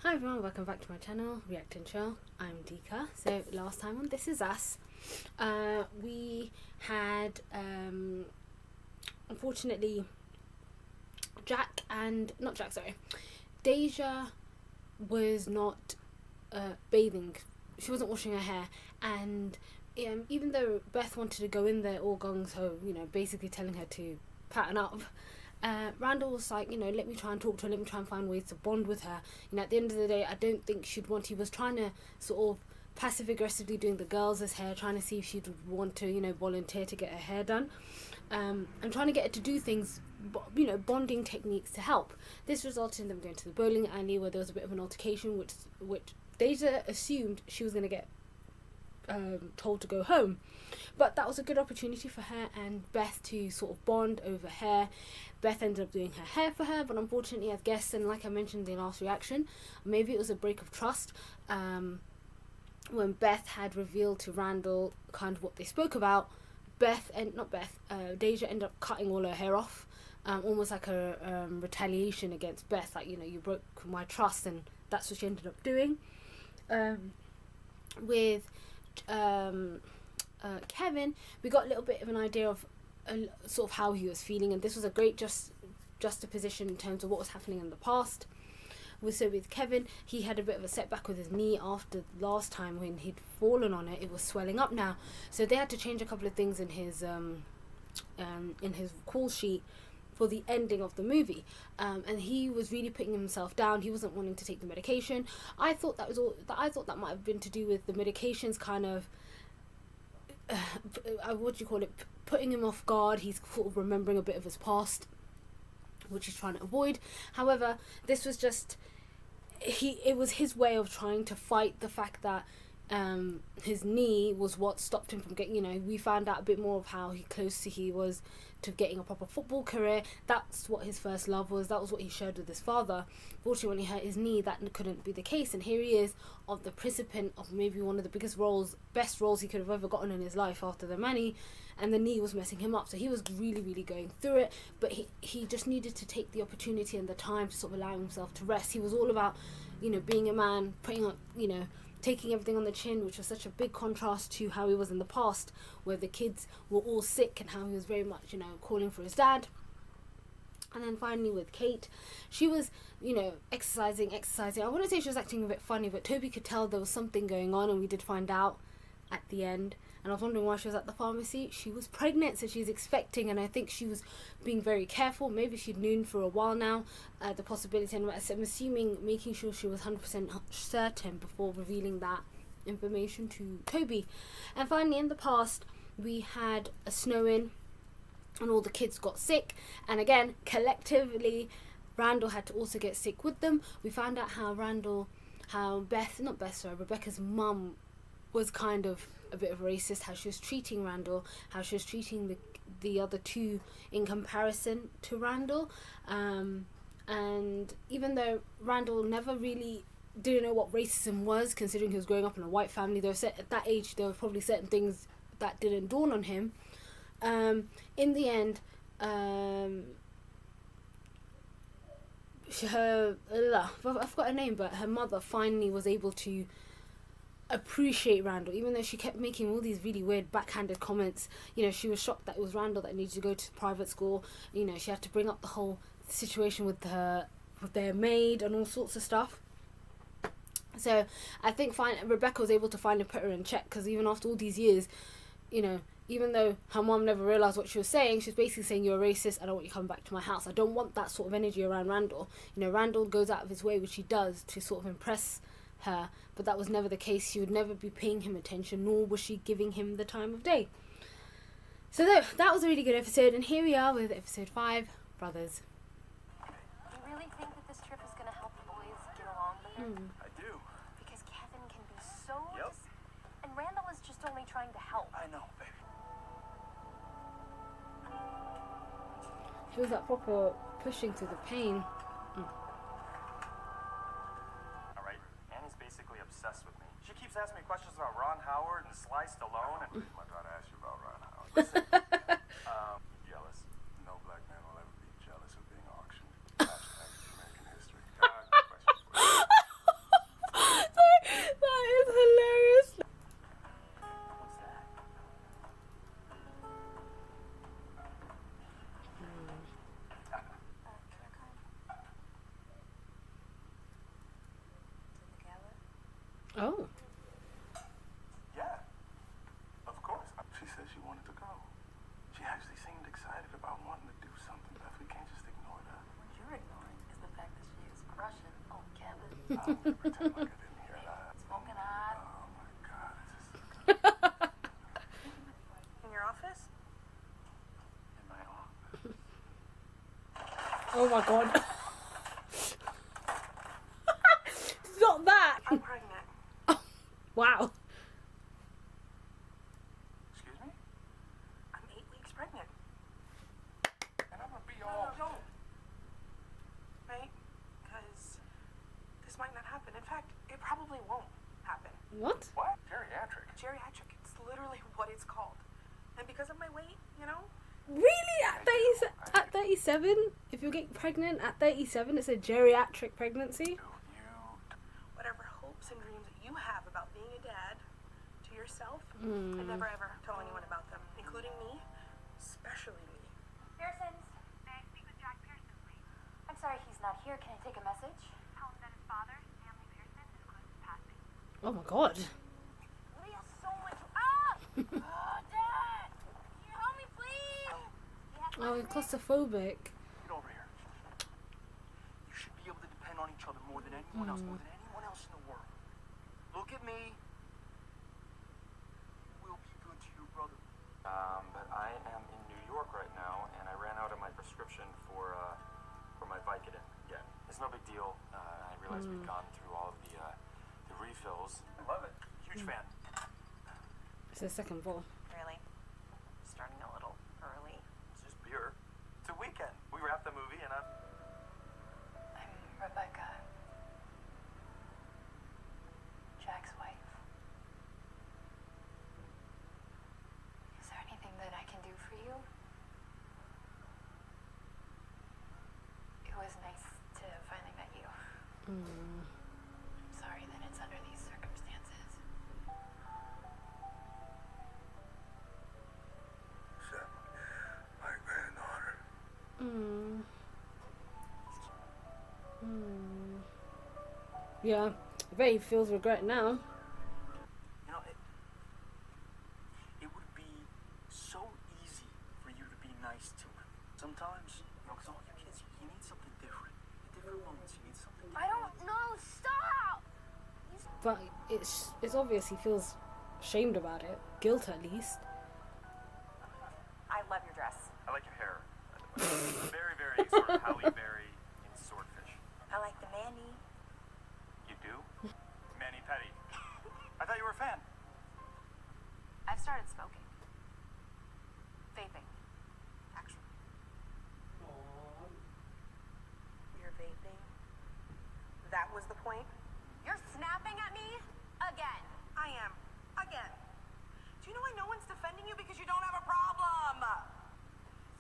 Hi everyone, welcome back to my channel, React and Chill. I'm Dika. So last time on This Is Us, we had, unfortunately, Deja was not bathing. She wasn't washing her hair, and even though Beth wanted to go in there all gung-ho, basically telling her to pattern up, Randall was like, let me try and talk to her, let me try and find ways to bond with her. At the end of the day, I don't think she'd want. He was trying to sort of passive aggressively doing the girls' hair, trying to see if she'd want to, volunteer to get her hair done, and trying to get her to do things, bonding techniques to help. This resulted in them going to the bowling alley where there was a bit of an altercation, which Deja assumed she was going to get told to go home, but that was a good opportunity for her and Beth to sort of bond over hair. Beth ended up doing her hair for her, but unfortunately, as guests, and like I mentioned in the last reaction, maybe it was a break of trust when Beth had revealed to Randall kind of what they spoke about. Deja ended up cutting all her hair off, almost like a retaliation against Beth, like, you broke my trust, and that's what she ended up doing. With Kevin, we got a little bit of an idea of sort of how he was feeling, and this was a great juxtaposition in terms of what was happening in the past. With Kevin, he had a bit of a setback with his knee after last time when he'd fallen on it. It was swelling up now, so they had to change a couple of things in his call sheet for the ending of the movie, and he was really putting himself down. He wasn't wanting to take the medication. I thought that might have been to do with the medications kind of putting him off guard. He's sort of remembering a bit of his past, which he's trying to avoid. However, this was just it was his way of trying to fight the fact that his knee was what stopped him from getting, we found out a bit more of how close he was to getting a proper football career. That's what his first love was. That was what he shared with his father. Fortunately, when he hurt his knee, that couldn't be the case, and here he is of the recipient of maybe one of the best roles he could have ever gotten in his life after the money, and the knee was messing him up. So he was really, really going through it, but he just needed to take the opportunity and the time to sort of allow himself to rest. He was all about, being a man, putting up, taking everything on the chin, which was such a big contrast to how he was in the past, where the kids were all sick and how he was very much, calling for his dad. And then finally with Kate, she was, exercising. I wouldn't say she was acting a bit funny, but Toby could tell there was something going on, and we did find out at the end. And I was wondering why she was at the pharmacy. She was pregnant, so she's expecting, and I think she was being very careful. Maybe she'd known for a while now the possibility, and I'm assuming making sure she was 100% certain before revealing that information to Toby. And finally, in the past, we had a snow-in, and all the kids got sick, and again, collectively, Randall had to also get sick with them. We found out how Rebecca's mum was kind of a bit of racist, how she was treating Randall, how she was treating the other two in comparison to Randall, and even though Randall never really didn't know what racism was, considering he was growing up in a white family, at that age there were probably certain things that didn't dawn on him. In the end, I forgot her name, but her mother finally was able to appreciate Randall, even though she kept making all these really weird backhanded comments. She was shocked that it was Randall that needed to go to private school. She had to bring up the whole situation with their maid and all sorts of stuff. So I think Rebecca was able to finally put her in check, because even after all these years, even though her mom never realised what she was saying, she was basically saying, "You're a racist, I don't want you coming back to my house." I don't want that sort of energy around Randall. Randall goes out of his way, which he does, to sort of impress her, but that was never the case. She would never be paying him attention, nor was she giving him the time of day. So that was a really good episode, and here we are with episode 5, Brothers. Do you really think that this trip is going to help the boys get along better? I do. Because Kevin can be so... And Randall is just only trying to help. I know, baby. She was that proper pushing through the pain. Alright, Annie's basically obsessed with me. She keeps asking me questions about Ron Howard and Sly Stallone, and I'm not trying to ask you about Ron Howard. Listen, jealous. No black man will ever be jealous of being auctioned. Hashtag American history. Oh. Yeah. Of course. She said she wanted to go. She actually seemed excited about wanting to do something, Beth. We can't just ignore that. What you're ignoring is the fact that she is crushing on Kevin. I'm gonna pretend like I didn't hear that. Smoking hot. Oh my God. In your office? In my office. Oh my god. Stop that! I'm pregnant. Wow. Excuse me? I'm 8 weeks pregnant. And I'm gonna be all... No, don't. Right? Because this might not happen. In fact, it probably won't happen. What? What? Geriatric. Geriatric. It's literally what it's called. And because of my weight, you know? Really? At 37? If you're getting pregnant at 37, it's a geriatric pregnancy? Whatever hopes and dreams that you have about being a dad to yourself, I never ever tell anyone about them, including me, especially me. Pearsons. May I speak with Jack Pearson, please? I'm sorry he's not here. Can I take a message? Tell him that his father, Stanley Pearson, is close to passing. Oh my god. We have so much. Ah! Oh, Dad! Can you help me, please? Oh, he's claustrophobic. Get over here. You should be able to depend on each other more than anyone else, more than anyone else in the world. Look at me. We'll be good to your brother. But I am in New York right now, and I ran out of my prescription for my Vicodin again. It's no big deal. I realized we'd gone through all of the refills. I love it. Huge fan. It's the second ball. Really? Starting a little early. It's just beer. It's a weekend. We wrapped the movie, and I'm Rebecca. Jack's wife. Is there anything that I can do for you? It was nice to finally met you. I'm sorry that it's under these circumstances. Shep, my granddaughter. Yeah, I bet he feels regret now. You know, it would be so easy for you to be nice to him. Sometimes, you know, because all your kids, you need something different. At different moments, you need something different. I don't know. Stop! But it's obvious he feels ashamed about it. Guilt, at least. I love your dress. I like your hair. Very, very sort of Halle Berry in Swordfish. I like the Manny. You do? Manny Petty. I thought you were a fan. I've started smoking. Vaping. Actually. You're vaping? That was the point? You're snapping at me? Again. I am. Again. Do you know why no one's defending you? Because you don't have a problem.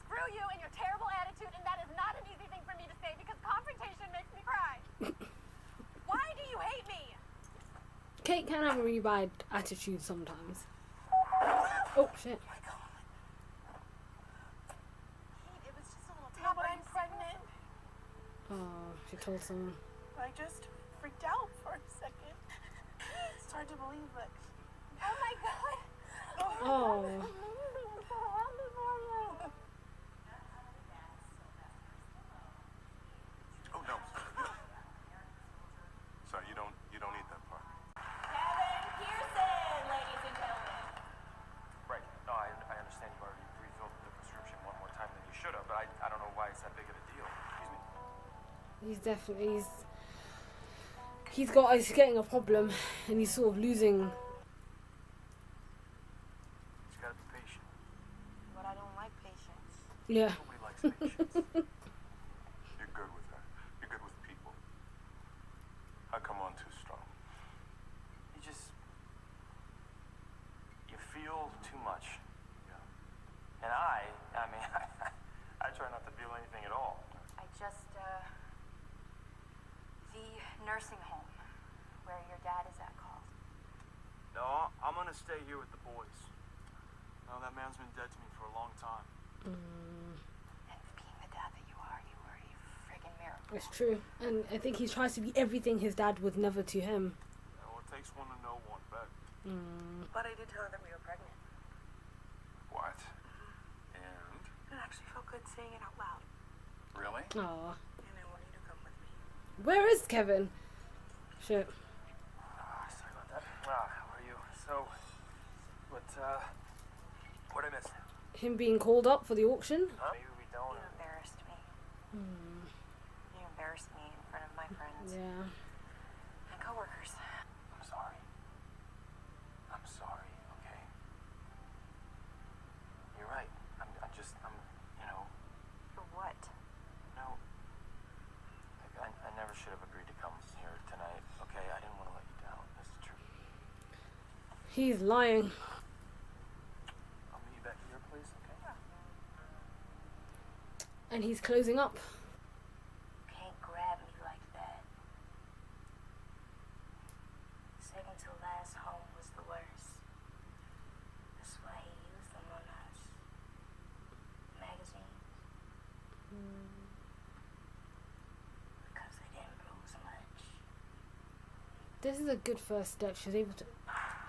Screw you and your terrible attitude, and that is not an easy thing for me to say because confrontation makes me cry. Why do you hate me? Kate can have a really bad attitude sometimes. Oh, shit. It was just a little tap. But I'm pregnant. Oh, she told someone. I just freaked out for a second. It's hard to believe, but... Oh my god. Oh. Oh no. Sorry, you don't eat that part. Kevin Pearson, ladies and gentlemen. Right. No, I understand you've already refilled the prescription one more time than you should have, but I don't know why it's that big of a deal. Excuse me. He's definitely... He's getting a problem, and he's sort of losing... He's got to be patient. But I don't like patience. Yeah. Nobody likes patience. You're good with her. You're good with people. I come on too strong. You feel too much. Yeah. And I mean, I try not to feel anything at all. I just, the nursing home where your dad is at called. No, I'm going to stay here with the boys. No, that man's been dead to me for a long time. And being the dad that you are a friggin' miracle. It's true. And I think he tries to be everything his dad was never to him. Well, it takes Takes one to know one, bet. But I did tell her that we were pregnant. What? And? It actually felt good saying it out loud. Really? Aw. And I want you to come with me. Where is Kevin? Shit. Sorry about that. How are you? So, what'd I miss? Him being called up for the auction? Huh? Maybe we don't. You embarrassed me. You embarrassed me in front of my friends Yeah. and coworkers. I'm sorry. I'm sorry, okay? You're right. I'm, For what? no. I never should have agreed to come here tonight, okay? I didn't want to let you down. This is true. He's lying. I'll meet you back at your place, okay? And he's closing up. Can't grab me like that. Second to last home was the worst. That's why he used them on us. Magazines. Because they didn't lose much. This is a good first step. She's able to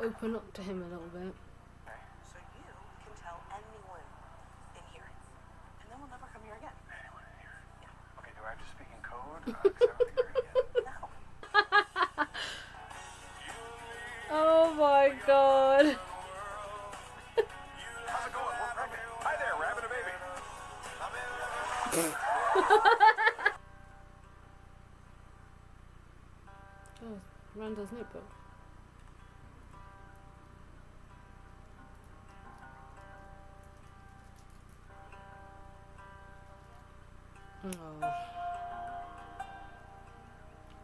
open up to him a little bit. So you can tell anyone in here. And then we'll never come here again. Anyone in here? Yeah. Okay, do I have to speak in code? 'Cause I don't think you're ready yet. No. Oh my god. How's it going? We're pregnant. Hi there, we're having a baby. Oh, Randall's notebook. Oh.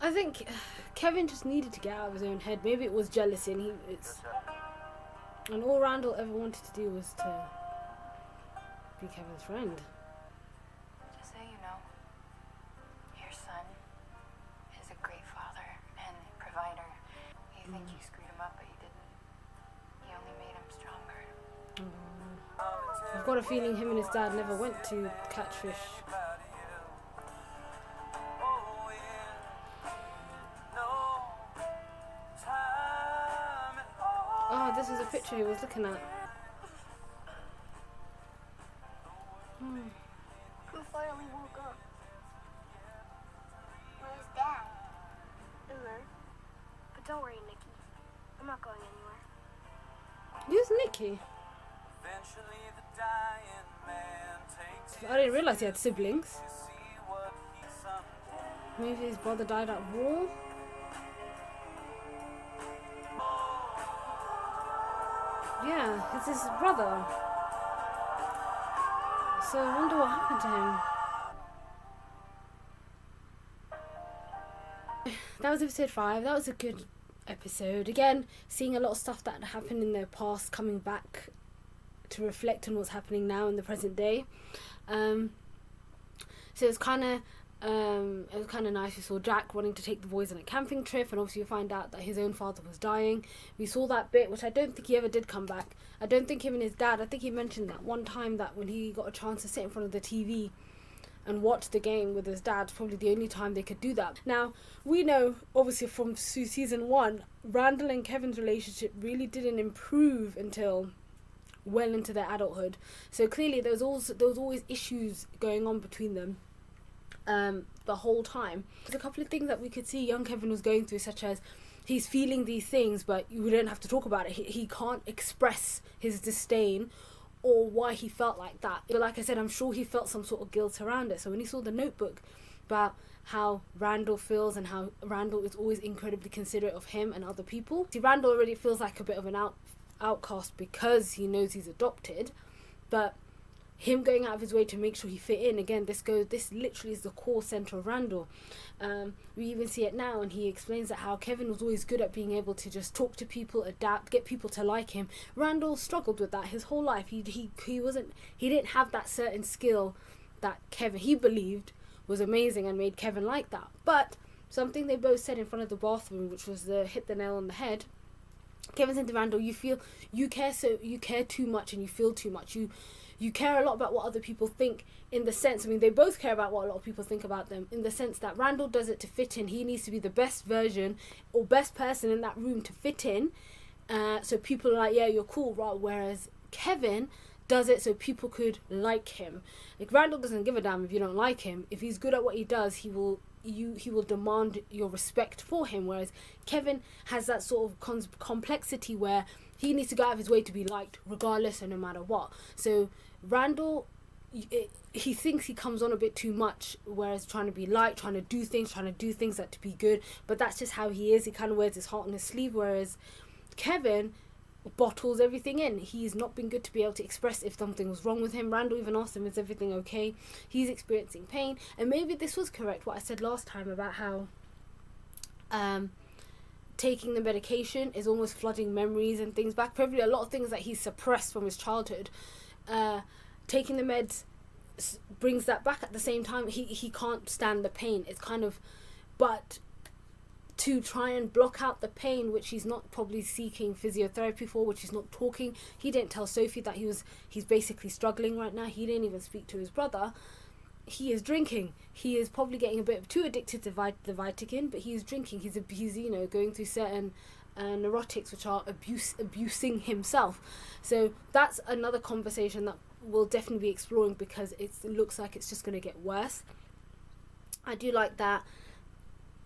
I think Kevin just needed to get out of his own head. Maybe it was jealousy, and all Randall ever wanted to do was to be Kevin's friend. Just so you know, your son is a great father and provider. You think you screwed him up, but you didn't. You only made him stronger. I've got a feeling him and his dad never went to catch fish. Oh, this was a picture he was looking at. Who finally woke up? Where's Dad? In there. But don't worry, Nikki. I'm not going anywhere. Who's Nicky? I didn't realise he had siblings. Maybe his brother died at war? Yeah, it's his brother. So I wonder what happened to him. That was episode 5. That was a good episode. Again, seeing a lot of stuff that happened in their past coming back to reflect on what's happening now in the present day. So it's kind of nice. We saw Jack wanting to take the boys on a camping trip, and obviously you find out that his own father was dying. We saw that bit, which I don't think he ever did come back. I don't think him and his dad, I think he mentioned that one time that when he got a chance to sit in front of the TV and watch the game with his dad, probably the only time they could do that. Now, we know, obviously from season 1, Randall and Kevin's relationship really didn't improve until well into their adulthood. So clearly there was always issues going on between them the whole time. There's a couple of things that we could see young Kevin was going through, such as he's feeling these things, but you don't have to talk about it. He can't express his disdain or why he felt like that. But like I said, I'm sure he felt some sort of guilt around it. So when he saw the notebook about how Randall feels and how Randall is always incredibly considerate of him and other people. See, Randall already feels like a bit of an outcast because he knows he's adopted, but him going out of his way to make sure he fit in, again, this literally is the core center of Randall. We even see it now, and he explains that how Kevin was always good at being able to just talk to people, adapt, get people to like him. Randall struggled with that his whole life. He didn't have that certain skill that Kevin, he believed, was amazing and made Kevin like that. But something they both said in front of the bathroom, which was hit the nail on the head, Kevin said to Randall, you care too much and you feel too much. You care a lot about what other people think, in the sense, I mean, they both care about what a lot of people think about them, in the sense that Randall does it to fit in. He needs to be the best version or best person in that room to fit in. So people are like, yeah, you're cool, right? Whereas Kevin does it so people could like him. Like, Randall doesn't give a damn if you don't like him. If he's good at what he does, he will demand your respect for him. Whereas Kevin has that sort of complexity where he needs to go out of his way to be liked regardless and no matter what. So Randall, he thinks he comes on a bit too much, whereas trying to be liked, trying to do things that to be good, but that's just how he is. He kind of wears his heart on his sleeve, whereas Kevin bottles everything in. He's not been good to be able to express if something was wrong with him. Randall even asked him, is everything okay? He's experiencing pain. And maybe this was correct, what I said last time about how taking the medication is almost flooding memories and things back. Probably a lot of things that he's suppressed from his childhood. Taking the meds brings that back. At the same time, he can't stand the pain. It's kind of, but to try and block out the pain, which he's not probably seeking physiotherapy for, which he's not talking. He didn't tell Sophie that he's basically struggling right now. He didn't even speak to his brother. He is drinking. He is probably getting a bit too addicted to the Vitakin, but he is drinking. He's going through certain neurotics which are abusing himself. So that's another conversation that we'll definitely be exploring, because it looks like it's just going to get worse. I do like that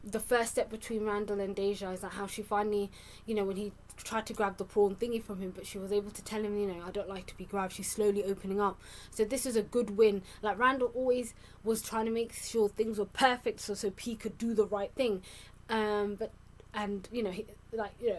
the first step between Randall and Deja is that how she finally, when he tried to grab the prawn thingy from him, but she was able to tell him, I don't like to be grabbed. She's slowly opening up. So this is a good win. Like, Randall always was trying to make sure things were perfect so P could do the right thing.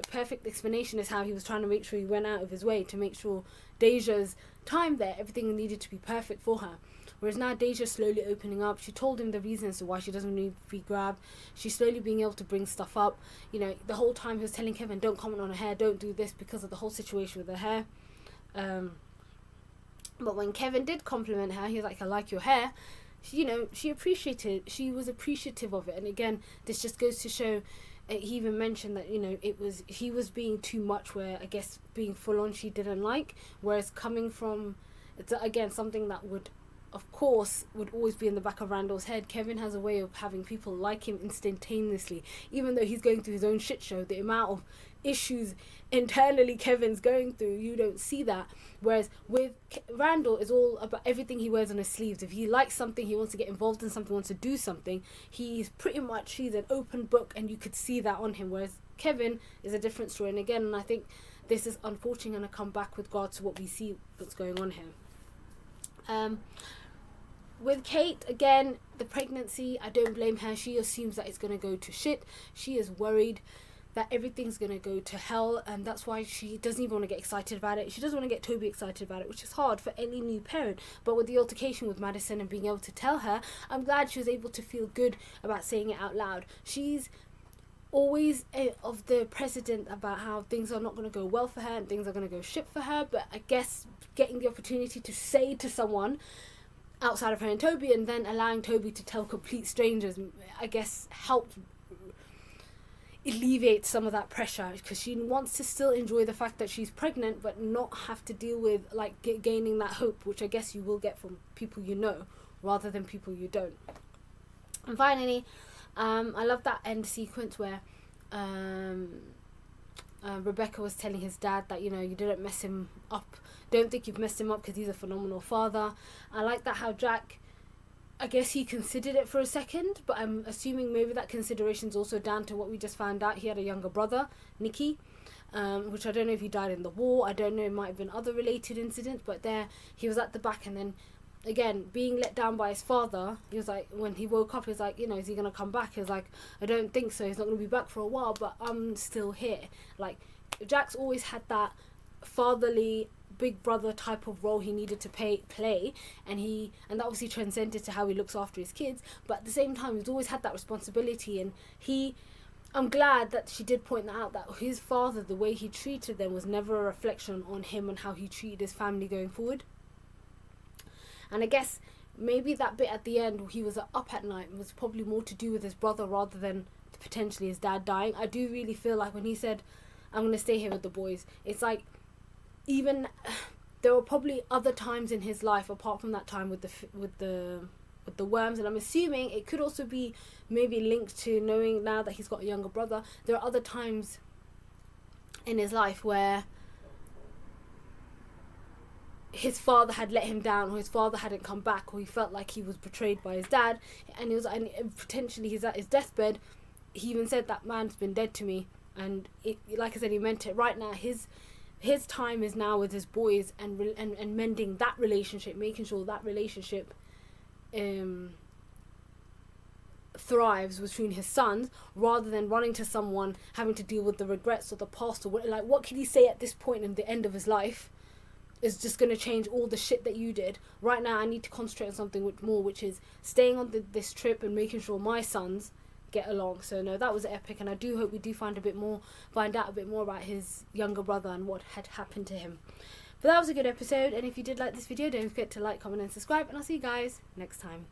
Perfect explanation is how he was trying to make sure he went out of his way to make sure Deja's time there, everything needed to be perfect for her. Whereas now Deja's slowly opening up. She told him the reasons to why she doesn't need to be grabbed. She's slowly being able to bring stuff up. The whole time he was telling Kevin, don't comment on her hair, don't do this, because of the whole situation with her hair. But when Kevin did compliment her, he was like, I like your hair. She was appreciative of it. And again, this just goes to show, he even mentioned that, he was being too much, where I guess being full on she didn't like. Whereas coming from, it's again something that would always be in the back of Randall's head. Kevin has a way of having people like him instantaneously, even though he's going through his own shit show. The amount of issues internally Kevin's going through, you don't see that. Whereas with Randall, is all about everything he wears on his sleeves. If he likes something, he wants to get involved in something, wants to do something, he's an open book, and you could see that on him. Whereas Kevin is a different story. And again, I think this is unfortunately going to come back with regards to what we see what's going on here. With Kate, again, the pregnancy, I don't blame her. She assumes that it's going to go to shit. She is worried that everything's going to go to hell, and that's why she doesn't even want to get excited about it. She doesn't want to get Toby excited about it, which is hard for any new parent. But with the altercation with Madison and being able to tell her, I'm glad she was able to feel good about saying it out loud. She's always of the precedent about how things are not going to go well for her and things are going to go shit for her, but I guess getting the opportunity to say to someone outside of her and Toby, and then allowing Toby to tell complete strangers, I guess helped alleviate some of that pressure, because she wants to still enjoy the fact that she's pregnant but not have to deal with gaining that hope, which I guess you will get from people you know rather than people you don't. And finally, I love that end sequence where Rebecca was telling his dad that, you didn't mess him up. Don't think you've messed him up, because he's a phenomenal father. I like that how Jack, I guess he considered it for a second, but I'm assuming maybe that consideration's also down to what we just found out. He had a younger brother, Nicky, which I don't know if he died in the war. I don't know, it might have been other related incidents, but there he was at the back, and then again, being let down by his father, he was like, when he woke up, he was like, is he going to come back? He was like, I don't think so. He's not going to be back for a while, but I'm still here. Like, Jack's always had that fatherly big brother type of role he needed to play, and that obviously transcended to how he looks after his kids, but at the same time he's always had that responsibility. And I'm glad that she did point that out, that his father, the way he treated them, was never a reflection on him and how he treated his family going forward. And I guess maybe that bit at the end where he was up at night was probably more to do with his brother rather than potentially his dad dying. I do really feel like when he said, I'm going to stay here with the boys. It's like, even there were probably other times in his life apart from that time with the worms, and I'm assuming it could also be maybe linked to knowing now that he's got a younger brother. There are other times in his life where his father had let him down, or his father hadn't come back, or he felt like he was betrayed by his dad, and potentially he's at his deathbed. He even said, that man's been dead to me, and like I said, he meant it. Right now, his time is now with his boys, and mending that relationship, making sure that relationship thrives between his sons, rather than running to someone, having to deal with the regrets or the past, or what can he say at this point in the end of his life is just going to change all the shit that you did. Right now, I need to concentrate on something more, which is staying on this trip and making sure my sons get along. So no, that was epic, and I do hope we do find out a bit more about his younger brother and what had happened to him. But that was a good episode, and if you did like this video, don't forget to like, comment and subscribe, and I'll see you guys next time.